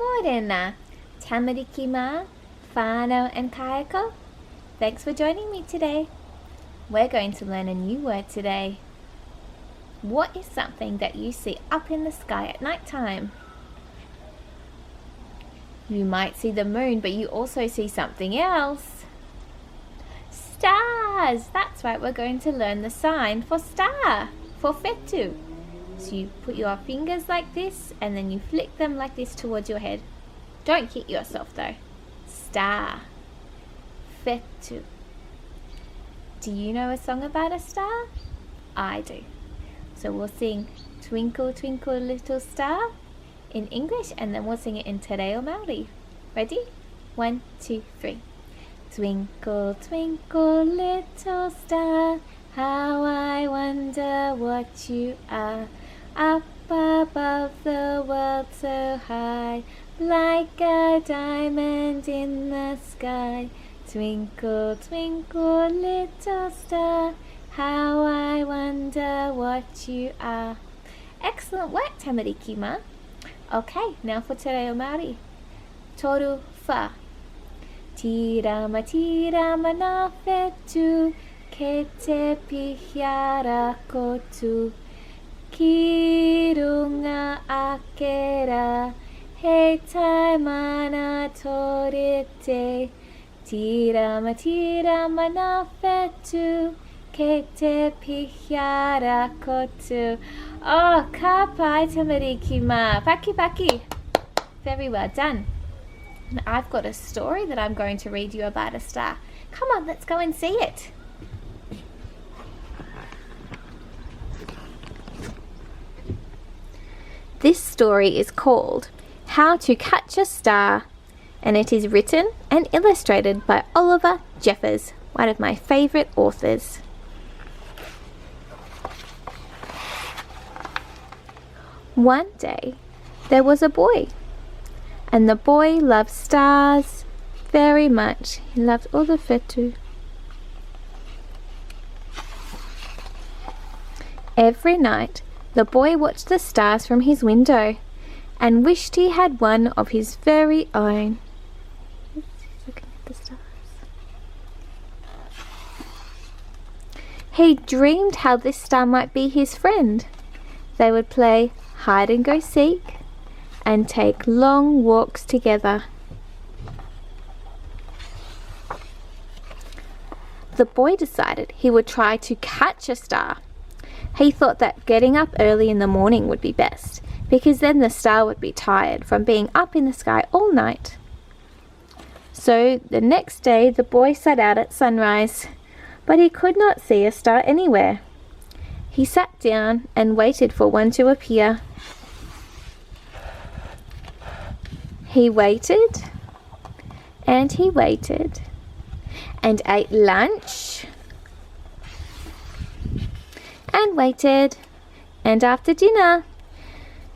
Morena, Tamarikima, Whānau and Kayako. Thanks for joining me today. We're going to learn a new word today. What is something that you see up in the sky at night time? You might see the moon, but you also see something else. Stars! That's right, we're going to learn the sign for star, for whetu. So you put your fingers like this and then you flick them like this towards your head. Don't hit yourself though. Star. Whetu. Do you know a song about a star? I do. So we'll sing Twinkle Twinkle Little Star in English and then we'll sing it in Te Reo Māori. Ready? 1, 2, 3. Twinkle twinkle little star, how I wonder what you are. Up above the world so high, like a diamond in the sky. Twinkle, twinkle, little star, how I wonder what you are. Excellent work, Tamarikima. Okay, now for Te Reo Māori. Toru wha. Tirama tirama na whetu, ke te pehea koutou. Ki runga akera, he taimana rite. Tirama tirama na whetu, ke te pehea koutou. Oh, ka pai Tamarikima. Paki paki. Very well done. And I've got a story that I'm going to read you about a star. Come on, let's go and see it. This story is called How to Catch a Star, and it is written and illustrated by Oliver Jeffers, one of my favourite authors. One day, there was a boy, and the boy loved stars very much. He loved all the whetu. Every night, the boy watched the stars from his window and wished he had one of his very own. He's looking at the stars. He dreamed how this star might be his friend. They would play hide and go seek and take long walks together. The boy decided he would try to catch a star. He thought that getting up early in the morning would be best, because then the star would be tired from being up in the sky all night. So the next day the boy set out at sunrise, but he could not see a star anywhere. He sat down and waited for one to appear. He waited and he waited and ate lunch and waited, and after dinner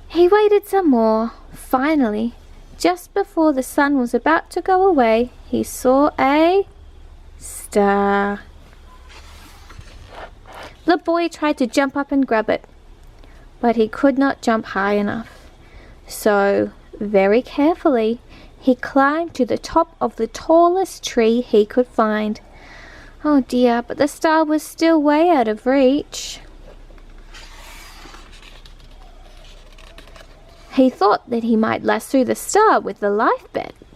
he waited some more. Finally, just before the sun was about to go away, he saw a star. The boy tried to jump up and grab it, but he could not jump high enough. So, very carefully, he climbed to the top of the tallest tree he could find. Oh dear, but the star was still way out of reach. He thought that he might lasso the star with the life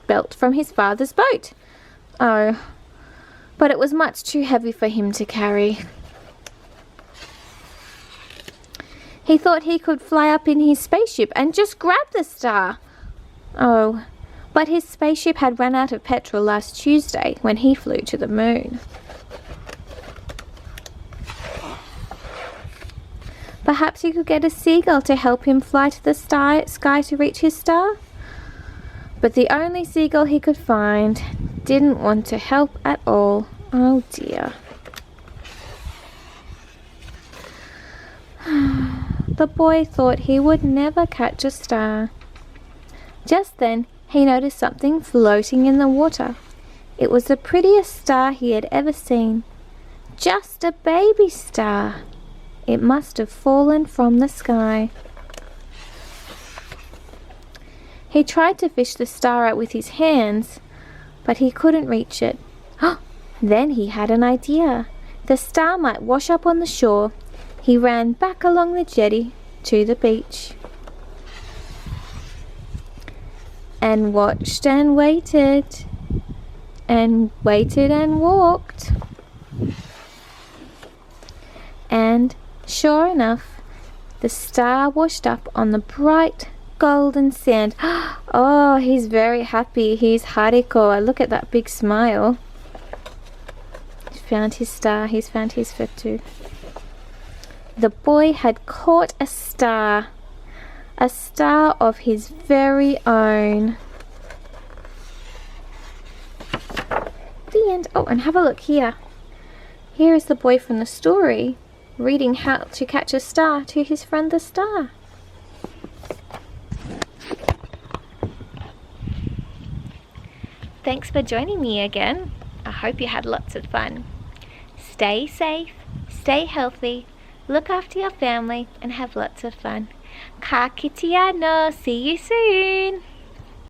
belt from his father's boat. Oh, but it was much too heavy for him to carry. He thought he could fly up in his spaceship and just grab the star. Oh, but his spaceship had run out of petrol last Tuesday when he flew to the moon. Perhaps he could get a seagull to help him fly to the sky to reach his star? But the only seagull he could find didn't want to help at all. Oh dear. The boy thought he would never catch a star. Just then, he noticed something floating in the water. It was the prettiest star he had ever seen. Just a baby star. It must have fallen from the sky. He tried to fish the star out with his hands, but he couldn't reach it. Then he had an idea. The star might wash up on the shore. He ran back along the jetty to the beach and watched and waited and waited and walked. And sure enough, the star washed up on the bright golden sand. Oh, he's very happy. He's hariko. Look at that big smile. He's found his star. He's found his whetu. The boy had caught a star of his very own. The end. Oh, and have a look here. Here is the boy from the story reading how to catch a star to his friend the star. Thanks for joining me again. I hope you had lots of fun. Stay safe, stay healthy, look after your family, and have lots of fun. Ka kite ano. See you soon.